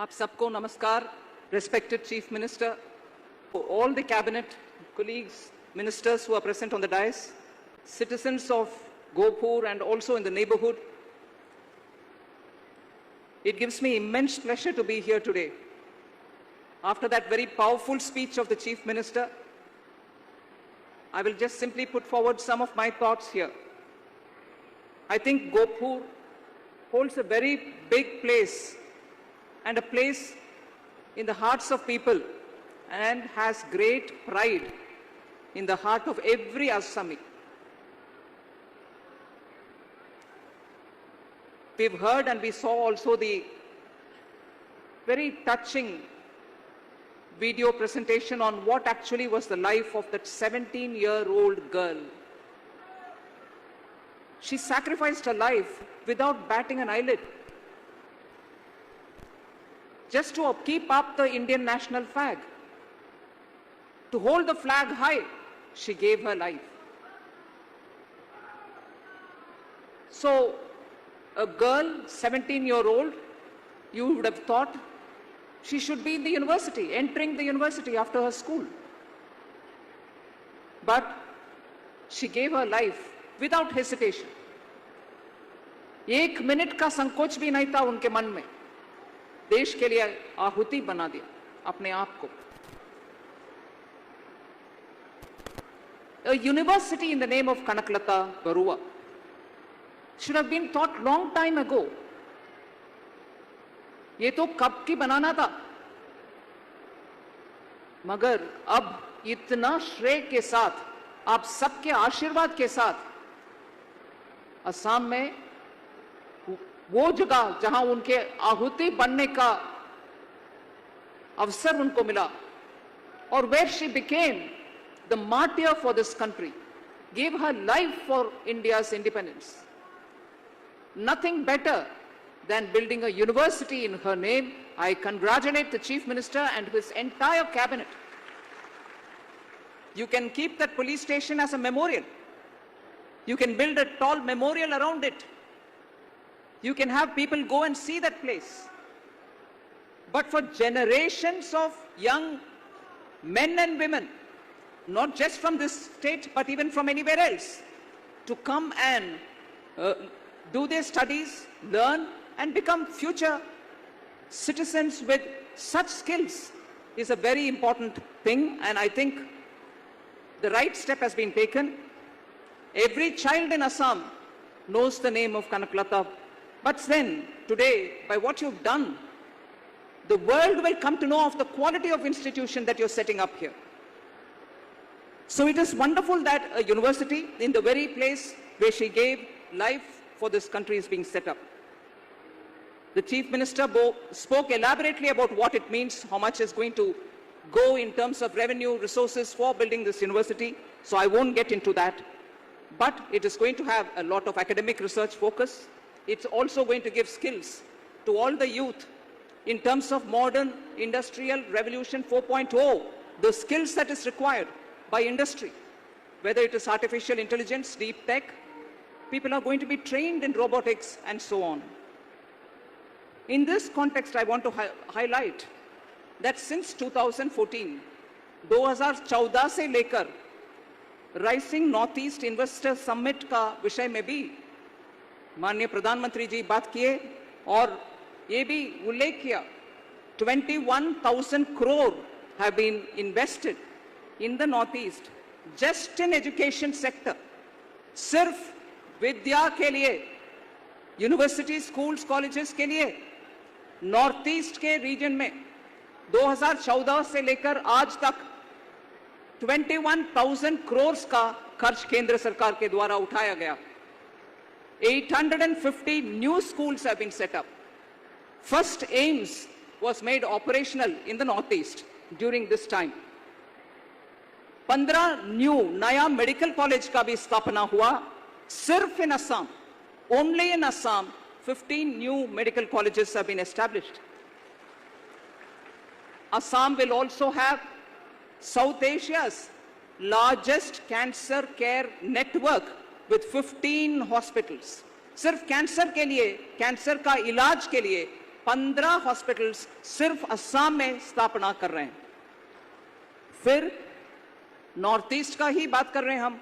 आप सबको नमस्कार, respected Chief Minister, all the cabinet, colleagues, ministers who are present on the dais, citizens of Gopur and also in the neighborhood. It gives me immense pleasure to be here today. After that very powerful speech of the Chief Minister, I will just simply put forward some of my thoughts here. I think Gopur holds a very big place and a place in the hearts of people and has great pride in the heart of every Assami. We've heard and we saw also the very touching video presentation on what actually was the life of that 17-year-old girl. She sacrificed her life without batting an eyelid, just to keep up the Indian national flag. To hold the flag high, she gave her life. So, a girl, 17-year-old, you would have thought she should be in the university, entering the university after her school. But she gave her life without hesitation. एक minute का संकोच भी नहीं था उनके मन में. देश के लिए आहुति बना दिया अपने आप को. A university in the name of Kanaklata Barua should have been thought long time ago. ये तो कब की बनाना था, मगर अब इतना श्रेय के साथ, आप सबके आशीर्वाद के साथ, असम में वो जगह जहां उनके आहुति बनने का अवसर उनको मिला, और where she became the martyr for this country, gave her life for India's independence. Nothing better than building a university in her name. I congratulate the Chief Minister and his entire cabinet. You can keep that police station as a memorial. You can build a tall memorial around it. You can have people go and see that place. But for generations of young men and women, not just from this state, but even from anywhere else, to come and do their studies, learn, and become future citizens with such skills is a very important thing, and I think the right step has been taken. Every child in Assam knows the name of Kanaklata, but then today, by what you've done, the world will come to know of the quality of institution that you're setting up here. So it is wonderful that a university in the very place where she gave life for this country is being set up. The Chief Minister spoke elaborately about what it means, how much is going to go in terms of revenue, resources for building this university, so I won't get into that. But it is going to have a lot of academic research focus. It's also going to give skills to all the youth in terms of modern industrial revolution 4.0, the skills that is required by industry, whether it is artificial intelligence, deep tech. People are going to be trained in robotics and so on. In this context, I want to highlight that since 2014, 2014 से लेकर rising north east investor summit का विषय में भी माननीय प्रधानमंत्री जी बात किए और ये भी उल्लेख किया 21,000 crore have been invested in the northeast just in education sector. सिर्फ विद्या के लिए, यूनिवर्सिटी, स्कूल्स, कॉलेजेस के लिए नॉर्थ ईस्ट के रीजन में 2014 से लेकर आज तक 21,000 crores का खर्च केंद्र सरकार के द्वारा उठाया गया. 850 new schools have been set up. First AIIMS was made operational in the northeast during this time. 15 new नया मेडिकल कॉलेज का भी स्थापना हुआ सिर्फ इन Assam. Only in Assam, 15 new medical colleges have been established. Assam will also have South Asia's largest cancer care network with 15 hospitals. सिर्फ cancer के लिए, cancer का इलाज के लिए 15 हॉस्पिटल्स सिर्फ असम में स्थापना कर रहे हैं। फिर नॉर्थ ईस्ट का ही बात कर रहे हैं हम,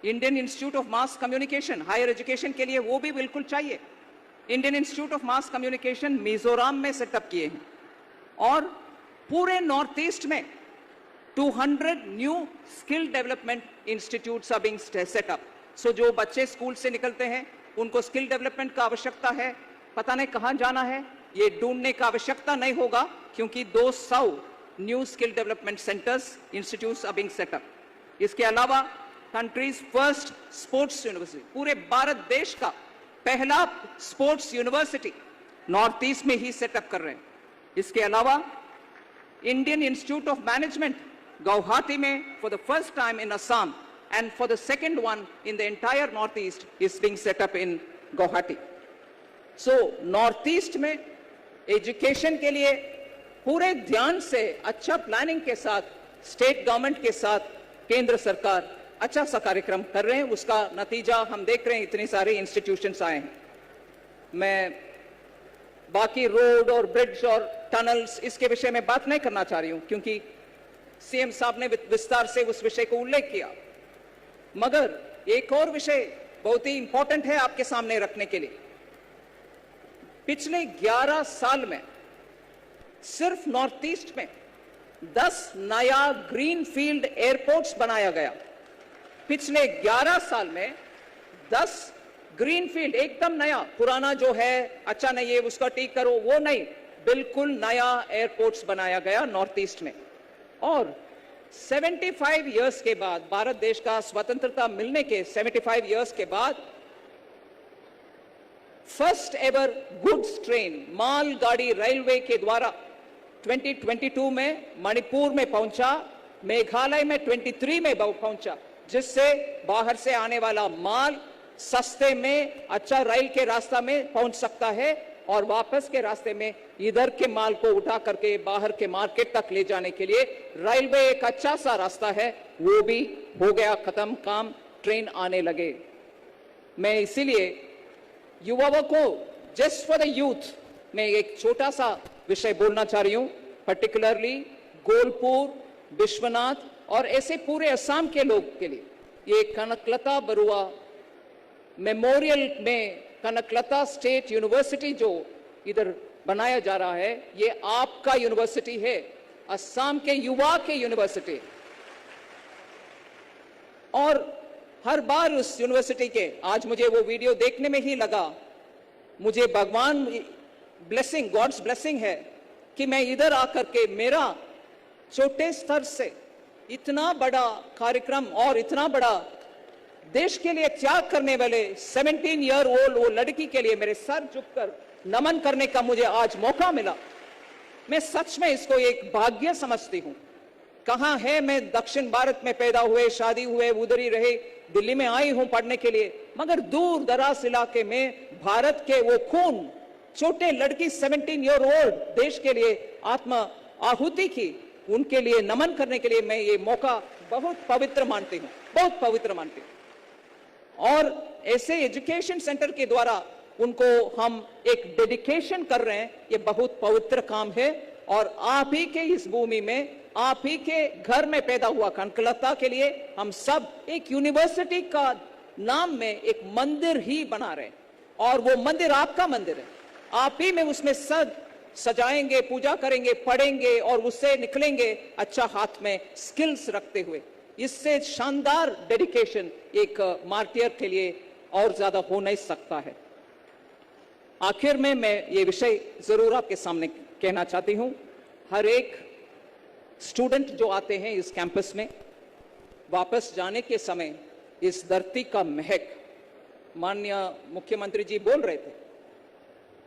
Indian Institute of Mass Communication higher education के लिए वो भी बिल्कुल चाहिए। Indian Institute of Mass Communication Mizoram में सेटअप किए हैं और पूरे नॉर्थ ईस्ट में 200 new skill development institutes are being set up. So जो बच्चे स्कूल से निकलते हैं उनको स्किल डेवलपमेंट का आवश्यकता है, पता नहीं कहां जाना है, ये ढूंढने का आवश्यकता नहीं होगा क्योंकि 200 new skill development centres institutes are being set up. इसके अलावा कंट्रीज फर्स्ट स्पोर्ट्स यूनिवर्सिटी, पूरे भारत देश का पहला स्पोर्ट्स यूनिवर्सिटी नॉर्थ ईस्ट में ही सेटअप कर रहे हैं। इसके अलावा Indian Institute of Management Guwahati में for the first time in Assam and for the second one in the entire northeast is being set up in Guwahati. So northeast में education के लिए पूरे ध्यान से अच्छा प्लानिंग के साथ स्टेट गवर्नमेंट के साथ केंद्र सरकार अच्छा सा कार्यक्रम कर रहे हैं। उसका नतीजा हम देख रहे हैं, इतने सारे इंस्टीट्यूशंस आए हैं। मैं बाकी रोड और ब्रिज और टनल्स इसके विषय में बात नहीं करना चाह रही हूं क्योंकि सीएम साहब ने विस्तार से उस विषय को उल्लेख किया, मगर एक और विषय बहुत ही इंपॉर्टेंट है आपके सामने रखने के लिए। पिछले 11 साल में सिर्फ नॉर्थ ईस्ट में 10 नया ग्रीन फील्ड एयरपोर्ट्स बनाया गया। पिछले 11 साल में 10 ग्रीन फील्ड, एकदम नया, पुराना जो है अच्छा नहीं है उसका ठीक करो, वो नहीं, बिल्कुल नया एयरपोर्ट्स बनाया गया नॉर्थ ईस्ट में। और 75 इयर्स के बाद, भारत देश का स्वतंत्रता मिलने के 75 इयर्स के बाद फर्स्ट एवर गुड्स ट्रेन माल गाड़ी रेलवे के द्वारा 2022 में मणिपुर में पहुंचा, मेघालय में 23 में पहुंचा, जिससे बाहर से आने वाला माल सस्ते में अच्छा रेल के रास्ता में पहुंच सकता है और वापस के रास्ते में इधर के माल को उठा करके बाहर के मार्केट तक ले जाने के लिए रेलवे एक अच्छा सा रास्ता है, वो भी हो गया खत्म काम, ट्रेन आने लगे। मैं इसीलिए युवाओं को, जस्ट फॉर द यूथ, मैं एक छोटा सा विषय बोलना चाह रही हूं, पर्टिकुलरली गोलपुर, विश्वनाथ और ऐसे पूरे असम के लोग के लिए ये कनकलता बरुआ मेमोरियल में कनकलता स्टेट यूनिवर्सिटी जो इधर बनाया जा रहा है, ये आपका यूनिवर्सिटी है, असम के युवा के यूनिवर्सिटी। और हर बार उस यूनिवर्सिटी के, आज मुझे वो वीडियो देखने में ही लगा, मुझे भगवान ब्लेसिंग, गॉड्स ब्लेसिंग है कि मैं इधर आकर के मेरा छोटे स्तर से इतना बड़ा कार्यक्रम और इतना बड़ा देश के लिए त्याग करने वाले 17 ईयर ओल्ड वो लड़की के लिए मेरे सर झुककर नमन करने का मुझे आज मौका मिला। मैं सच में इसको एक भाग्य समझती हूं। कहां है, मैं दक्षिण भारत में पैदा हुए, शादी हुए, उधर ही रहे, दिल्ली में आई हूं पढ़ने के लिए, मगर दूर दराज इलाके में भारत के वो खून, छोटे लड़की 17 ईयर ओल्ड देश के लिए आत्मा आहुति की, उनके लिए नमन करने के लिए मैं ये मौका बहुत पवित्र मानती हूं, बहुत पवित्र मानती हूं। और ऐसे एजुकेशन सेंटर के द्वारा उनको हम एक डेडिकेशन कर रहे हैं, ये बहुत पवित्र काम है। और आप ही के इस भूमि में, आप ही के घर में पैदा हुआ कनकलता के लिए हम सब एक यूनिवर्सिटी का नाम में एक मंदिर ही बना रहे हैं, और वो मंदिर आपका मंदिर है। आप ही में उसमें सजाएंगे, पूजा करेंगे, पढ़ेंगे और उससे निकलेंगे अच्छा हाथ में स्किल्स रखते हुए। इससे शानदार डेडिकेशन एक मार्टियर के लिए और ज्यादा हो नहीं सकता है। आखिर में मैं ये विषय जरूर आपके सामने कहना चाहती हूं, हर एक स्टूडेंट जो आते हैं इस कैंपस में, वापस जाने के समय इस धरती का महक, माननीय मुख्यमंत्री जी बोल रहे थे,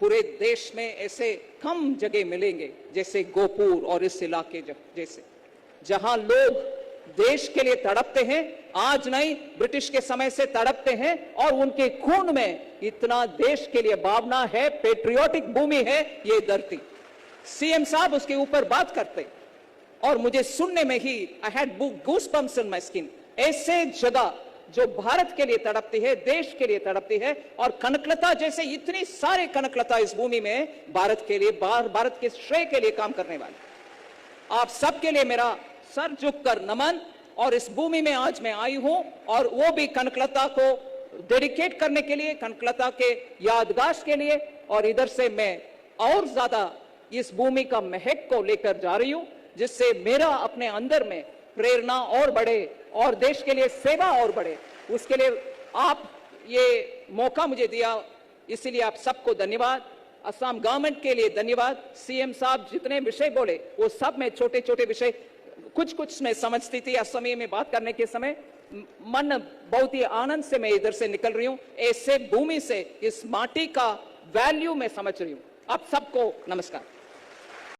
पूरे देश में ऐसे कम जगह मिलेंगे जैसे गोपुर और इस इलाके जैसे, जहां लोग देश के लिए तड़पते हैं, आज नहीं ब्रिटिश के समय से तड़पते हैं, और उनके खून में इतना देश के लिए भावना है, पेट्रियोटिक भूमि है ये धरती। सीएम साहब उसके ऊपर बात करते और मुझे सुनने में ही I had goosebumps in my skin. ऐसे जगह जो भारत के लिए तड़पती है, देश के लिए तड़पती है, और कनकलता जैसे इतनी सारे कनकलता इस भूमि में भारत के लिए, भारत के श्रेय के लिए काम करने वाले, आप सबके लिए मेरा सर झुककर नमन। और इस भूमि में आज मैं आई हूं, और वो भी कनकलता को डेडिकेट करने के लिए, कनकलता के यादगार के लिए। और इधर से मैं और ज्यादा इस भूमि का महक को लेकर जा रही हूं, जिससे मेरा अपने अंदर में प्रेरणा और बढ़े और देश के लिए सेवा और बढ़े। उसके लिए आप ये मौका मुझे दिया, इसीलिए आप सबको धन्यवाद। असम गवर्नमेंट के लिए धन्यवाद। सीएम साहब जितने विषय बोले वो सब में छोटे छोटे विषय कुछ मैं समझती थी। असमिया में बात करने के समय मन बहुत ही आनंद से मैं इधर से निकल रही हूं। ऐसे भूमि से, इस माटी का वैल्यू मैं समझ रही हूं। आप सबको नमस्कार।